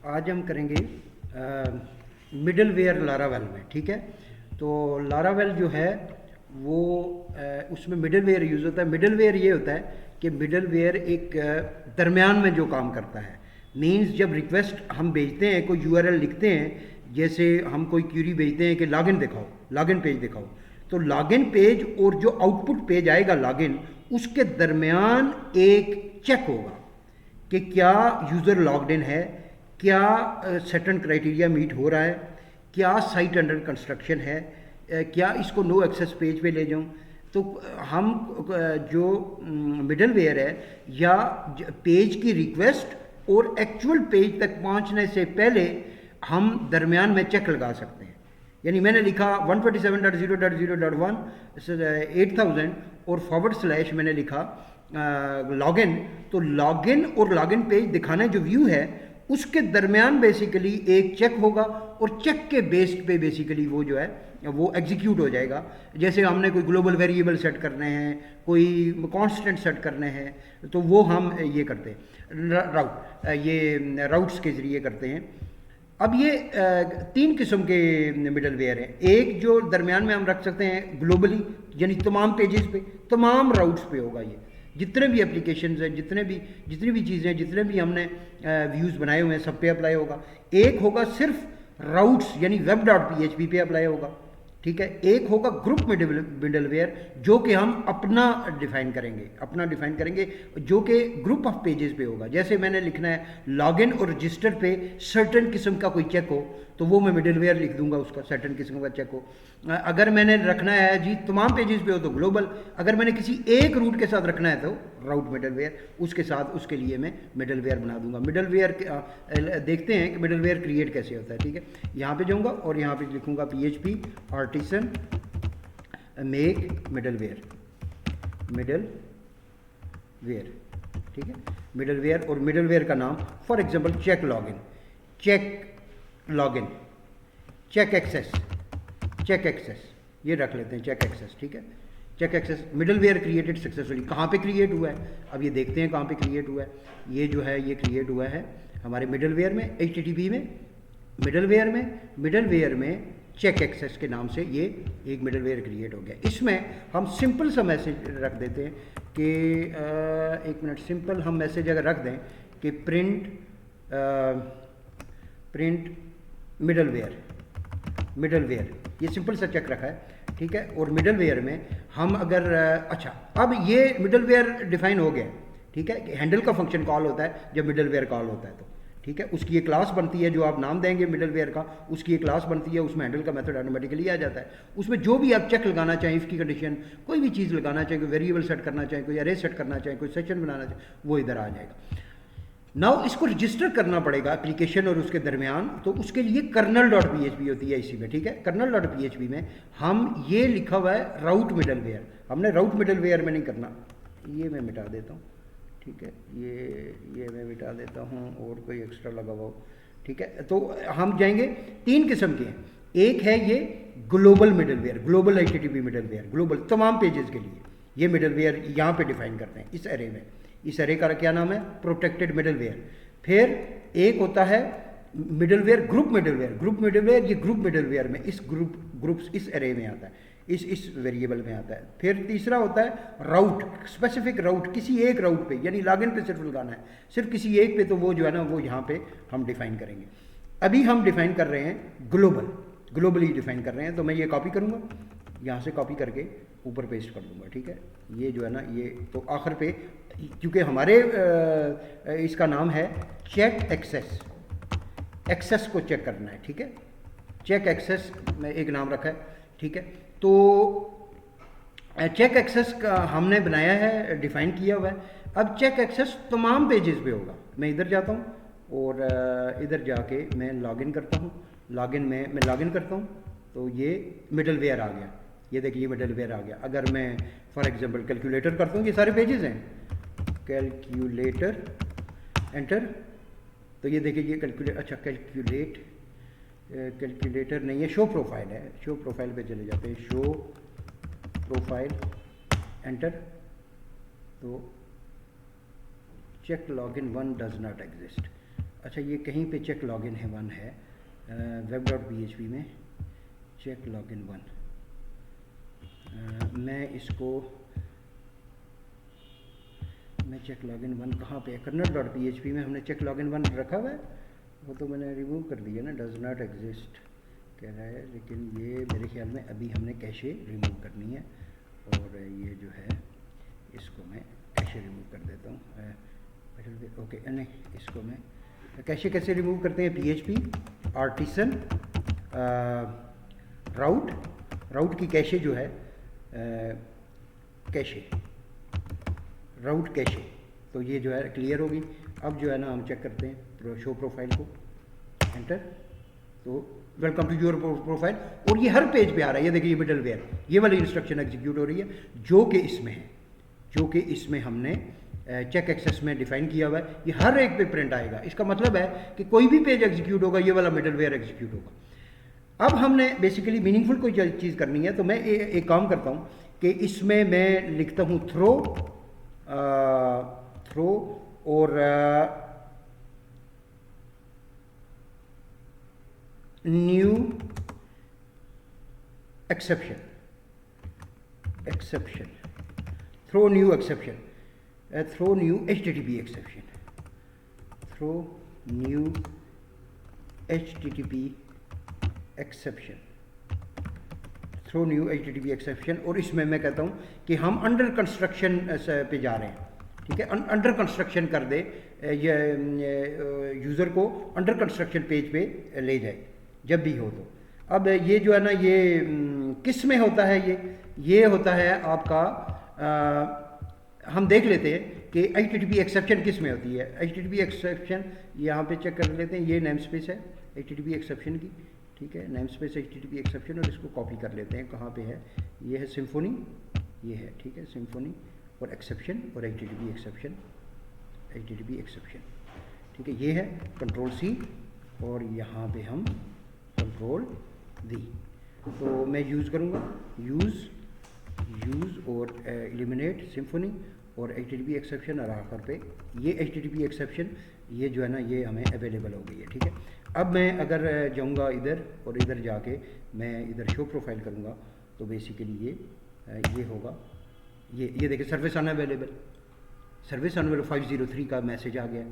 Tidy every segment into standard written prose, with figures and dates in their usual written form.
आज हम करेंगे मिडलवेयर लारावेल में, ठीक है। तो लारावेल जो है वो उसमें मिडलवेयर यूज़ होता है। मिडलवेयर ये होता है कि मिडलवेयर एक दरमियान में जो काम करता है। मींस जब रिक्वेस्ट हम भेजते हैं, कोई यूआरएल लिखते हैं, जैसे हम कोई क्यूरी भेजते हैं कि लॉगिन दिखाओ, लॉगिन पेज दिखाओ, तो लॉगिन पेज और जो आउटपुट पेज आएगा लॉगिन, उसके दरमियान एक चेक होगा कि क्या यूज़र लॉग्ड इन है, क्या सर्टेन क्राइटेरिया मीट हो रहा है, क्या साइट अंडर कंस्ट्रक्शन है, क्या इसको नो एक्सेस पेज पे ले जाऊं। तो हम जो मिडलवेयर है या पेज की रिक्वेस्ट और एक्चुअल पेज तक पहुंचने से पहले हम दरमियान में चेक लगा सकते हैं। यानी मैंने लिखा 127.0.0.1 8000 और फॉरवर्ड स्लैश मैंने लिखा लॉगिन, तो लॉगिन और लॉगिन पेज दिखाने जो व्यू है उसके दरमियान बेसिकली एक चेक होगा और चेक के बेस्ड पे बेसिकली वो जो है वो एग्जीक्यूट हो जाएगा। जैसे हमने कोई ग्लोबल वेरिएबल सेट करने हैं, कोई कांस्टेंट सेट करने हैं, तो वो हम ये करते हैं ये राउट्स के ज़रिए करते हैं। अब ये तीन किस्म के मिडलवेयर हैं। एक जो दरमियान में हम रख सकते हैं ग्लोबली, यानी तमाम पेजेस पे, तमाम राउट्स पे होगा। ये जितने भी एप्लीकेशंस हैं, जितनी भी चीज़ें हैं, जितने भी हमने व्यूज़ बनाए हुए हैं, सब पे अप्लाई होगा। एक होगा सिर्फ राउट्स यानी web.php पे अप्लाई होगा, ठीक है। एक होगा ग्रुप मिडलवेयर जो कि हम अपना डिफाइन करेंगे जो कि ग्रुप ऑफ पेजेस पे होगा। जैसे मैंने लिखना है लॉगिन और रजिस्टर पे सर्टेन किस्म का कोई चेक हो, तो वो मैं मिडलवेयर लिख दूंगा, उसका सर्टेन किस्म का चेक हो। अगर मैंने रखना है जी तमाम पेजेस पे हो तो ग्लोबल, अगर मैंने किसी एक रूट के साथ रखना है तो राउट मिडलवेयर, उसके साथ उसके लिए मैं मिडलवेयर बना दूंगा। मिडलवेयर देखते हैं कि मिडलवेयर क्रिएट कैसे होता है, ठीक है। यहाँ पे जाऊँगा और यहाँ पे लिखूँगा PHP आर्टिसन मेक मिडलवेयर, ठीक है, मिडलवेयर। और मिडलवेयर का नाम for example check login, check access ये रख लेते हैं, चेक एक्सेस, ठीक है। Check access middleware created successfully. कहाँ पे क्रिएट हुआ है, अब ये देखते हैं कहाँ पे क्रिएट हुआ है। ये जो है ये क्रिएट हुआ है हमारे मिडलवेयर में, HTTP में, मिडलवेयर में चेक एक्सेस के नाम से ये एक मिडलवेयर क्रिएट हो गया। इसमें हम सिंपल सा मैसेज रख देते हैं कि एक मिनट, सिंपल हम मैसेज अगर रख दें कि प्रिंट मिडलवेयर, ये सिंपल सा चेक रखा है, ठीक है। और मिडलवेयर में हम अगर अच्छा, अब ये मिडलवेयर डिफाइन हो गया, ठीक है। हैंडल का फंक्शन कॉल होता है जब मिडलवेयर कॉल होता है, तो ठीक है, उसकी एक क्लास बनती है जो आप नाम देंगे मिडलवेयर का, उसकी एक क्लास बनती है, उसमें हैंडल का मेथड ऑटोमेटिकली आ जाता है। उसमें जो भी आप चेक लगाना चाहें, इफ की कंडीशन, कोई भी चीज़ लगाना चाहें, कोई वेरिएबल सेट करना चाहें, कोई अरे सेट करना चाहें, कोई सेक्शन बनाना चाहें, वो इधर आ जाएगा। नाउ इसको रजिस्टर करना पड़ेगा एप्लीकेशन और उसके दरमियान, तो उसके लिए kernel.php होती है इसी में, ठीक है। kernel.php में हम ये लिखा हुआ है राउट मिडलवेयर, हमने राउट मिडलवेयर में नहीं करना, ये मैं मिटा देता हूँ, ठीक है, ये मैं मिटा देता हूँ और कोई एक्स्ट्रा लगा हुआ हो, ठीक है। तो हम जाएंगे, तीन किस्म के हैं। एक है ये global middleware, global HTTP middleware, global तमाम पेजेस के लिए ये मिडलवेयर यहाँ पे डिफाइन करते हैं इस एरे में। इस एरे का क्या नाम है, प्रोटेक्टेड मिडलवेयर। फिर एक होता है मिडलवेयर ग्रुप मिडलवेयर, ये ग्रुप मिडलवेयर में इस ग्रुप्स इस एरे में आता है, इस वेरिएबल में आता है। फिर तीसरा होता है राउट, स्पेसिफिक राउट, किसी एक राउट पे, यानी लॉगिन पे सिर्फ लगाना है, सिर्फ किसी एक पे, तो वो जो है ना वो यहाँ पे हम डिफाइन करेंगे। अभी हम डिफाइन कर रहे हैं ग्लोबली डिफाइन कर रहे हैं, तो मैं ये कॉपी करूँगा, यहाँ से कॉपी करके ऊपर पेस्ट कर दूंगा, ठीक है। ये जो है ना ये तो आखिर पे, क्योंकि हमारे इसका नाम है चेक एक्सेस को चेक करना है, ठीक है। चेक एक्सेस में एक नाम रखा है, ठीक है। तो चेक एक्सेस का हमने बनाया है, डिफाइन किया हुआ है। अब चेक एक्सेस तमाम पेजेस पे होगा। मैं इधर जाता हूँ और इधर जाके मैं लॉगिन करता हूँ, मैं लॉगिन करता हूँ, तो ये मिडलवेयर आ गया, ये देखिए ये मिडलवेयर आ गया। अगर मैं फॉर एग्जांपल कैलकुलेटर करता हूँ, ये सारे पेजेस हैं, कैलकुलेटर एंटर, तो ये देखिए ये कैलकुलेटर नहीं है, शो प्रोफाइल है, शो प्रोफाइल पे चले जाते हैं, शो प्रोफाइल एंटर, तो check login 1 does not exist. अच्छा ये कहीं पे चेक लॉगिन है 1 है web.php में चेक लॉगिन 1। मैं चेक लॉगिन 1 कहाँ पे है? kernel.php में हमने चेक लॉगिन 1 रखा हुआ है, वो तो मैंने रिमूव कर दिया ना, डज नॉट एग्जिस्ट कह रहा है, लेकिन ये मेरे ख्याल में अभी हमने कैशे रिमूव करनी है, और ये जो है इसको मैं कैशे रिमूव कर देता हूँ। ओके नहीं, इसको मैं कैशे कैसे रिमूव करते हैं? PHP आर्टिसन राउट की कैशे जो है कैशे राउट कैशे, तो ये जो है क्लियर होगी। अब जो है ना हम चेक करते हैं शो प्रोफाइल को, एंटर, तो वेलकम टू योर प्रोफाइल, और ये हर पेज पे आ रहा है। ये देखिए मिडल वेयर, ये वाली इंस्ट्रक्शन एग्जीक्यूट हो रही है जो कि इसमें है, जो कि इसमें हमने चेक एक्सेस में डिफाइन किया हुआ है। ये हर एक पे प्रिंट आएगा। इसका मतलब है कि कोई भी पेज एग्जीक्यूट होगा ये वाला मिडल वेयर एग्जीक्यूट होगा। अब हमने बेसिकली मीनिंगफुल कोई चीज़ करनी है, तो मैं एक काम करता हूँ कि इसमें मैं लिखता हूँ थ्रो और new exception, throw new exception, throw new HTTP exception, throw new HTTP exception, throw new HTTP exception. और इसमें मैं कहता हूँ कि हम अंडर कंस्ट्रक्शन पे जा रहे हैं, ठीक है, अंडर कंस्ट्रक्शन कर दे, ये यूज़र को अंडर कंस्ट्रक्शन पेज पे ले जाए जब भी हो। तो अब ये जो है ना, ये किस में होता है? ये होता है आपका हम देख लेते हैं कि HTTP एक्सेप्शन किस में होती है। HTTP एक्सेप्शन यहाँ पे चेक कर लेते हैं, ये नेम स्पेस है HTTP एक्सेप्शन की, ठीक है, नेम स्पेस HTTP एक्सेप्शन, और इसको कॉपी कर लेते हैं। कहाँ पे है? ये है सिम्फोनी, ये है, ठीक है, सिम्फोनी और एक्सेप्शन और HTTP एक्सेप्शन, ठीक है, ये है कंट्रोल C, और यहाँ पे हम कंट्रोल V। तो मैं यूज़ करूँगा यूज़ और एलिमिनेट सिम्फोनी और HTTP एक्सेप्शन, और आखिर पे ये HTTP एक्सेप्शन ये जो है ना ये हमें अवेलेबल हो गई है, ठीक है। अब मैं अगर जाऊँगा इधर और इधर जाके मैं इधर शो प्रोफाइल करूँगा, तो बेसिकली ये होगा, ये देखिए सर्विस अनअवेलेबल 503 का मैसेज आ गया।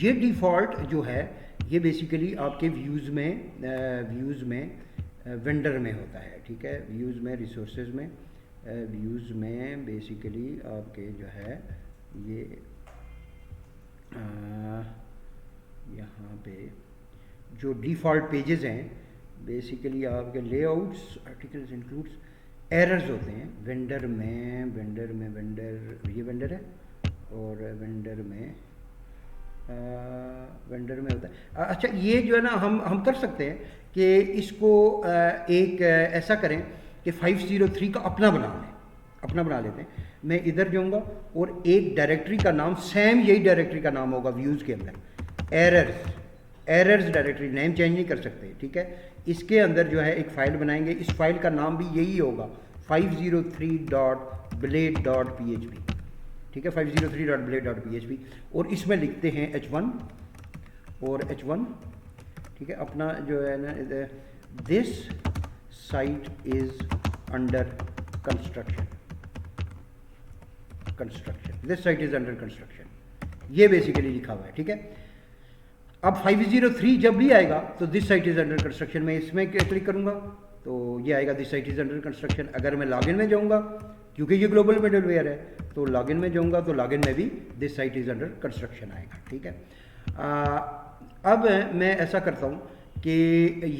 ये डिफ़ॉल्ट जो है ये बेसिकली आपके व्यूज़ में वेंडर में होता है, ठीक है, व्यूज़ में रिसोर्सेज में व्यूज़ में बेसिकली आपके जो है ये यहाँ पे जो डिफ़ॉल्ट पेजेस हैं बेसिकली आपके लेआउट्स आर्टिकल्स इंक्लूड्स एरर्स होते हैं वेंडर में ये वेंडर है, और वेंडर में होता है। अच्छा ये जो है ना हम कर सकते हैं कि इसको एक ऐसा करें कि 503 का अपना बना लेते हैं। मैं इधर जाऊंगा और एक डायरेक्टरी का नाम सेम यही डायरेक्टरी का नाम होगा व्यूज़ के अंदर, एरर्स डायरेक्टरी, नेम चेंज नहीं कर सकते, ठीक है। इसके अंदर जो है एक फ़ाइल बनाएंगे, इस फाइल का नाम भी यही होगा 503.blade.php, ठीक है, 503.blade.php, और इसमें लिखते हैं h1 और h1, ठीक है। अपना जो है ना this site is under construction, this site is under construction, ये बेसिकली लिखा हुआ है, ठीक है। अब 503 जब भी आएगा तो this site is under construction, मैं इसमें क्लिक करूँगा तो ये आएगा this site is under construction. अगर मैं लॉगिन में जाऊँगा, क्योंकि ये ग्लोबल मिडलवेयर है, तो लॉगिन में जाऊँगा तो लॉगिन में भी this site is under construction आएगा, ठीक है। अब मैं ऐसा करता हूँ कि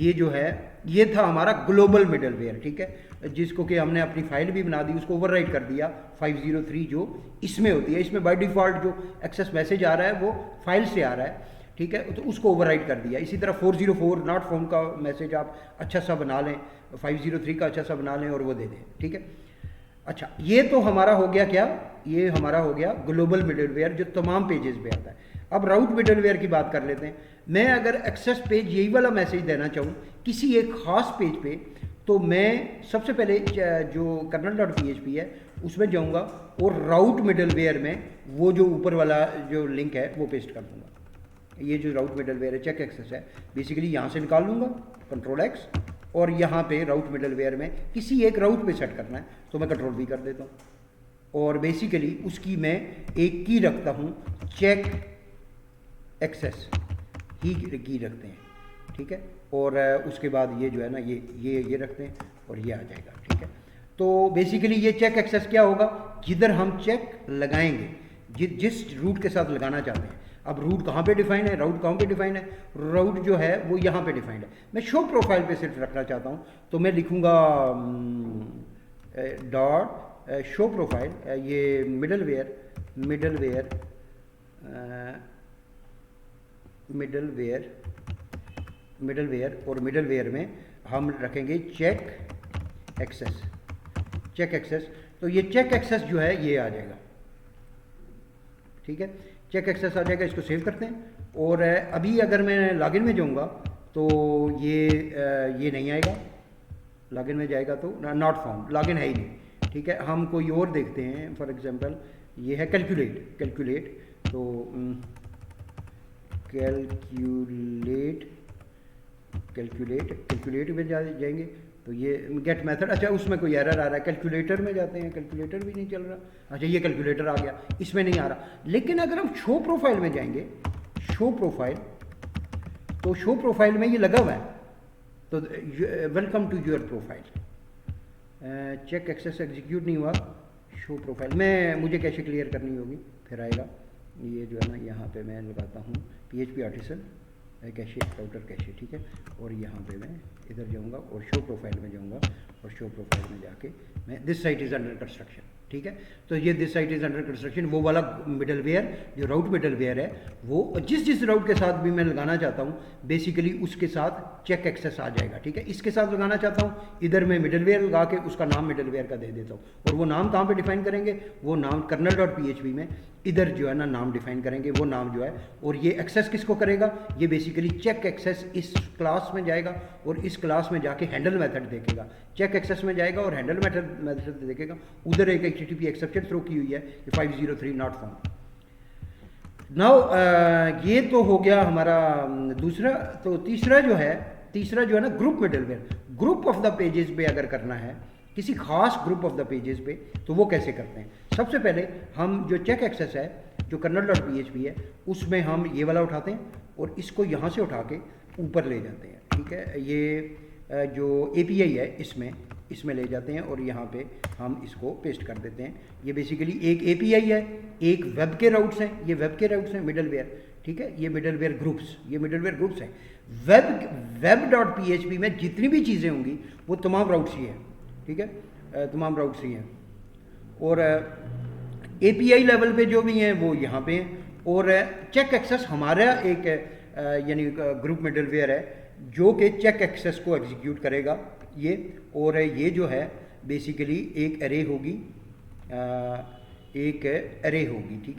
ये जो है ये था हमारा ग्लोबल मिडलवेयर, ठीक है, जिसको कि हमने अपनी फाइल भी बना दी, उसको ओवरराइट कर दिया 503 जो इसमें होती है। इसमें बाय डिफ़ॉल्ट जो एक्सेस मैसेज आ रहा है वो फाइल से आ रहा है, ठीक है, तो उसको ओवरराइट कर दिया। इसी तरह 404 नॉट फाउंड का मैसेज आप अच्छा सा बना लें, 503 का अच्छा सा बना लें और वो दे दें, ठीक है। अच्छा ये तो हमारा हो गया क्या, ये हमारा हो गया ग्लोबल मिडलवेयर जो तमाम पेजेस पे आता है। अब राउट मिडलवेयर की बात कर लेते हैं। मैं अगर एक्सेस पेज यही वाला मैसेज देना चाहूँ किसी एक ख़ास पेज पे, तो मैं सबसे पहले जो kernel.php है उसमें जाऊँगा और राउट मिडलवेयर में वो जो ऊपर वाला जो लिंक है वो पेस्ट कर दूँगा, ये जो राउट मिडलवेयर है चेक एक्सेस है, बेसिकली यहाँ से निकाल लूँगा कंट्रोल एक्स, और यहाँ पे राउट मिडलवेयर में किसी एक राउट पे सेट करना है तो मैं कंट्रोल वी कर देता हूँ, और बेसिकली उसकी मैं एक की रखता हूँ, चेक एक्सेस ही की रखते हैं, ठीक है। और उसके बाद ये जो है ना ये रखते हैं और ये आ जाएगा, ठीक है। तो बेसिकली ये चेक एक्सेस क्या होगा, जिधर हम चेक लगाएंगे, जिस रूट के साथ लगाना चाहते हैं। अब रूट कहाँ पे डिफाइन है, राउट कहाँ पे डिफाइन है, राउट जो है वो यहाँ पे डिफाइंड है। मैं शो प्रोफाइल पे सिर्फ रखना चाहता हूँ, तो मैं लिखूँगा डॉट शो प्रोफाइल, ये मिडलवेयर और मिडलवेयर में हम रखेंगे चेक एक्सेस। तो ये चेक एक्सेस जो है ये आ जाएगा, ठीक है, चेक एक्सेस आ जाएगा। इसको सेव करते हैं, और अभी अगर मैं लॉगिन में जाऊंगा तो ये नहीं आएगा, लॉगिन में जाएगा तो नॉट फाउंड, लॉगिन है ही नहीं, ठीक है। हम कोई और देखते हैं, फॉर एग्जांपल ये है कैलकुलेट, तो कैलकुलेट में जाएंगे तो ये गेट मेथड, अच्छा उसमें कोई एरर आ रहा है, कैलकुलेटर में जाते हैं, कैलकुलेटर भी नहीं चल रहा, अच्छा ये कैलकुलेटर आ गया, इसमें नहीं आ रहा। लेकिन अगर हम शो प्रोफाइल में जाएंगे, शो प्रोफाइल में ये लगा हुआ है, तो welcome to your profile, check access execute नहीं हुआ, शो प्रोफाइल में मुझे कैसे क्लियर करनी होगी, फिर आएगा ये जो है ना, यहाँ पे मैं लगाता हूँ PHP artisan cache, router cache, ठीक है। और यहाँ पे मैं इधर जाऊँगा और शो प्रोफाइल में जाऊँगा, और शो प्रोफाइल में जाके मैं this site is under construction, ठीक है। तो ये this site is under construction, वो वाला मिडलवेयर जो राउट मिडलवेयर है, वो जिस राउट के साथ भी मैं लगाना चाहता हूँ, बेसिकली उसके साथ चेक एक्सेस आ जाएगा, ठीक है। इसके साथ लगाना चाहता हूँ, इधर मैं मिडलवेयर लगा के उसका नाम मिडलवेयर का दे देता हूँ, और वो नाम कहाँ पे डिफाइन करेंगे, वो नाम kernel.php में इधर जो है ना नाम डिफाइन करेंगे, वो नाम जो है, और ये एक्सेस किसको करेगा, ये बेसिकली चेक एक्सेस इस क्लास में जाएगा और इस क्लास में जाके हैंडल मेथड देखेगा, चेक एक्सेस में जाएगा और हैंडल मेथड देखेगा, उधर एक HTTP एक्सेप्शन थ्रो की हुई है, 503 नॉट फाउंड। नाउ ये तो हो गया हमारा दूसरा। तो तीसरा जो है ना group middleware, group of the pages पे अगर करना है, किसी खास ग्रुप ऑफ द पेजेस पे, तो वो कैसे करते हैं। सबसे पहले हम जो चेक एक्सेस है, जो kernel.php है, उसमें हम ये वाला उठाते हैं और इसको यहाँ से उठा के ऊपर ले जाते हैं, ठीक है। ये जो API है इसमें ले जाते हैं और यहाँ पे हम इसको पेस्ट कर देते हैं। ये बेसिकली एक API है, एक वेब के राउट्स हैं, मिडलवेयर, ठीक है। ये मिडलवेयर ग्रुप्स हैं। web.php में जितनी भी चीज़ें होंगी वो तमाम राउट्स ही हैं, ठीक है, तमाम राउट्स ही हैं। और API लेवल पे जो भी हैं वो यहाँ पे हैं। और चेक एक्सेस हमारा एक यानी ग्रुप मिडलवेयर है जो कि चेक एक्सेस को एग्जीक्यूट करेगा ये। और ये जो है बेसिकली एक एरे होगी, ठीक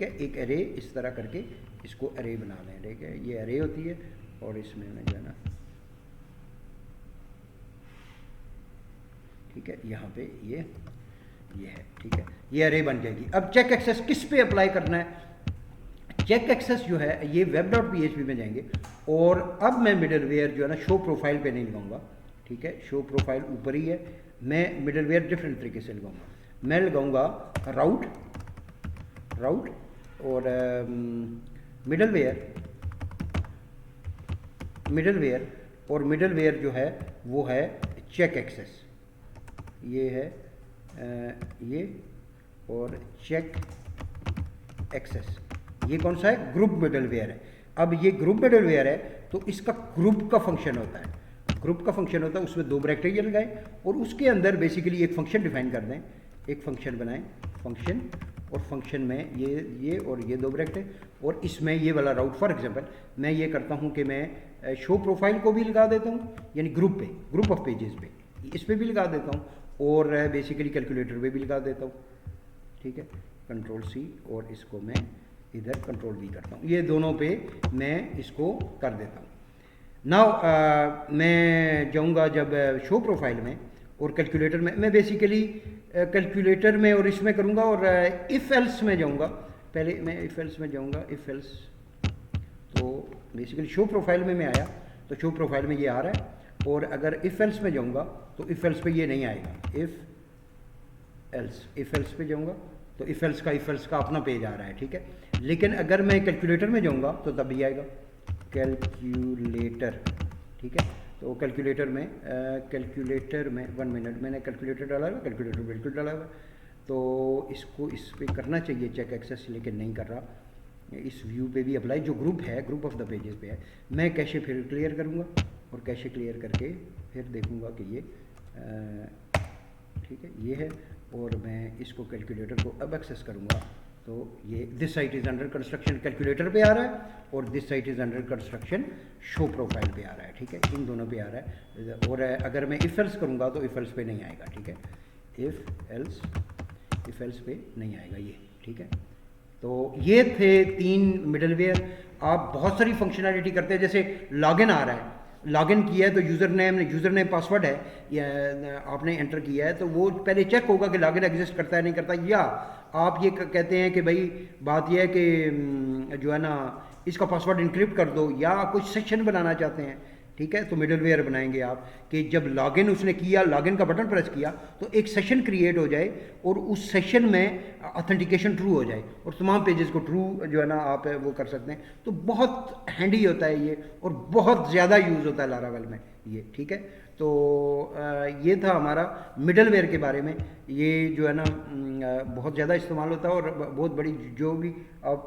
है, एक एरे इस तरह करके इसको एरे बना लें, ठीक है। ये एरे होती है और इसमें मैं जो है ना, ठीक है, यहाँ पे ये है, ठीक है, ये एरे बन जाएगी। अब चेक एक्सेस किस पे अप्लाई करना है, चेक एक्सेस जो है ये web.php में जाएंगे, और अब मैं मिडलवेयर जो है ना शो प्रोफाइल पे नहीं लगाऊंगा, ठीक है, शो प्रोफाइल ऊपर ही है, मैं मिडलवेयर डिफरेंट तरीके से लगाऊंगा। मैं लगाऊंगा राउट और मिडलवेयर और मिडलवेयर जो है वो है चेक एक्सेस, ये है ये और चेक एक्सेस। ये कौन सा है, ग्रुप मिडलवेयर है। अब ये ग्रुप मिडलवेयर है तो इसका ग्रुप का फंक्शन होता है, उसमें दो ब्रैकेट लगाएं और उसके अंदर बेसिकली एक फंक्शन डिफाइन कर दें, एक फंक्शन बनाएं, फंक्शन, और फंक्शन में ये और ये दो ब्रैकेट, और इसमें ये वाला राउट। फॉर एग्जांपल मैं ये करता हूँ कि मैं शो प्रोफाइल को भी लगा देता हूँ, यानी ग्रुप ऑफ पेजेस पे, इस पर भी लगा देता हूँ, और बेसिकली कैलकुलेटर पे भी लगा देता हूँ, ठीक है, कंट्रोल C, और इसको मैं इधर कंट्रोल V करता हूँ, ये दोनों पे मैं इसको कर देता हूँ। नाउ मैं जाऊँगा जब शो प्रोफाइल में और कैलकुलेटर में, मैं बेसिकली कैलकुलेटर में और इसमें करूँगा, और इफ़ एल्स में जाऊँगा, पहले मैं इफ़ एल्स में जाऊँगा, इफ़ एल्स, तो बेसिकली शो प्रोफाइल में मैं आया तो शो प्रोफाइल में ये आ रहा है, और अगर इफ़ एल्स में जाऊँगा तो इफ़ एल्स पे ये नहीं आएगा। इफ़ एल्स पे जाऊँगा तो इफ़ एल्स का अपना पेज आ रहा है, ठीक है। लेकिन अगर मैं कैलकुलेटर में जाऊँगा तो तब भी आएगा कैलकुलेटर, ठीक है। तो कैलकुलेटर में 1 मिनट, मैंने कैलकुलेटर डाला हुआ, कैलकुलेटर बिल्कुल डाला हुआ, तो इसको इस पर करना चाहिए चेक एक्सेस, लेकिन नहीं कर रहा। इस व्यू पे भी अप्लाई, जो ग्रुप है, ग्रुप ऑफ द पेजेस पे है। मैं कैशे फिर क्लियर करूँगा, और कैशे क्लियर करके फिर देखूँगा कि ये ठीक है, ये है, और मैं इसको कैलकुलेटर को अब एक्सेस करूँगा तो ये this site is under construction calculator पे आ रहा है, और this site is under construction show profile पे आ रहा है, ठीक है। इन दोनों पे आ रहा है। और अगर मैं इफ़ एल्स करूँगा तो इफ़ एल्स पे नहीं आएगा, ठीक है। इफ़ एल्स पे नहीं आएगा ये, ठीक है। तो ये थे 3 मिडलवेयर। आप बहुत सारी फंक्शनैलिटी करते हैं, जैसे लॉगिन आ रहा है, लॉगिन किया है तो यूज़र नेम पासवर्ड है या आपने एंटर किया है, तो वो पहले चेक होगा कि लॉगिन एग्जिस्ट करता है नहीं करता। या आप ये कहते हैं कि भाई बात यह है कि जो है ना इसका पासवर्ड इनक्रिप्ट कर दो, या कुछ सेक्शन बनाना चाहते हैं, ठीक है, तो मिडलवेयर बनाएंगे आप कि जब लॉगिन उसने किया, लॉगिन का बटन प्रेस किया तो एक सेशन क्रिएट हो जाए, और उस सेशन में ऑथेंटिकेशन ट्रू हो जाए, और तमाम पेजेस को ट्रू जो है ना आप वो कर सकते हैं। तो बहुत हैंडी होता है ये, और बहुत ज़्यादा यूज़ होता है लारावेल में ये, ठीक है। तो ये था हमारा मिडलवेयर के बारे में। ये जो है ना बहुत ज़्यादा इस्तेमाल होता है, और बहुत बड़ी जो भी आप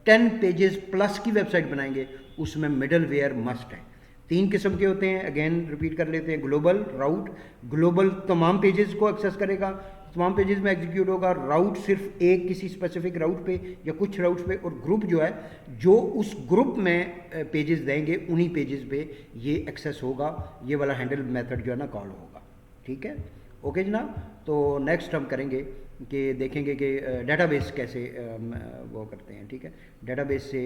10 पेजेस प्लस की वेबसाइट बनाएंगे उसमें मिडलवेयर मस्ट है। 3 किस्म के होते हैं, अगेन रिपीट कर लेते हैं। ग्लोबल राउट, ग्लोबल तमाम पेजेस को एक्सेस करेगा, तमाम पेजेस में एग्जीक्यूट होगा। राउट सिर्फ एक किसी स्पेसिफिक राउट पे या कुछ राउट्स पे, और ग्रुप जो है जो उस ग्रुप में पेजेस देंगे उन्हीं पेजेस पे ये एक्सेस होगा। ये वाला हैंडल मेथड जो है ना कॉल होगा, ठीक है। ओके जनाब, तो नेक्स्ट हम करेंगे कि देखेंगे कि डेटाबेस कैसे वो करते हैं, ठीक है। डेटाबेस से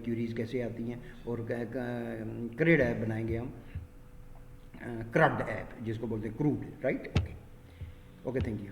क्यूरीज कैसे आती हैं, और क्रेड ऐप बनाएंगे हम, क्रड ऐप जिसको बोलते हैं crude, right. Okay, thank you.